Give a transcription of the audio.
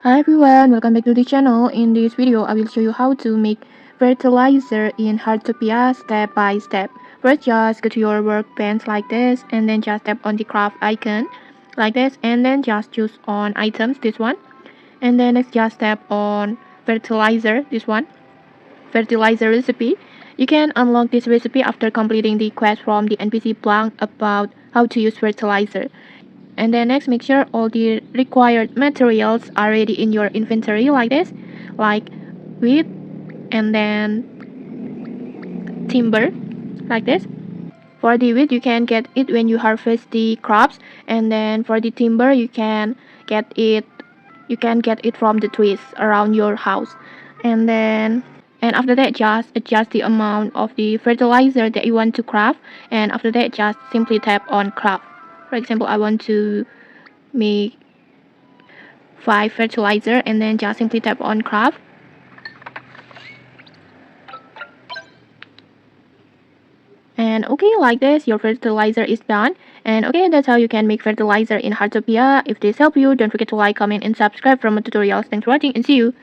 Hi everyone, welcome back to the channel. In this video, I will show you how to make fertilizer in Heartopia step by step. First, just go to your workbench like this, and then just tap on the craft icon like this, and then just choose on items, this one. And then next, just tap on fertilizer, this one, fertilizer recipe. You can unlock this recipe after completing the quest from the NPC blank about how to use fertilizer. And then next, make sure all the required materials are ready in your inventory like this, like wood and then timber like this. For the wood, you can get it when you harvest the crops, and then for the timber, you can get it from the trees around your house. And then and after that, just adjust the amount of the fertilizer that you want to craft, and after that, just simply tap on craft. For example, I want to make 5 fertilizer, and then just simply tap on craft. And okay, like this, your fertilizer is done. And okay, that's how you can make fertilizer in Heartopia. If this helped you, don't forget to like, comment, and subscribe for more tutorials. Thanks for watching, and see you.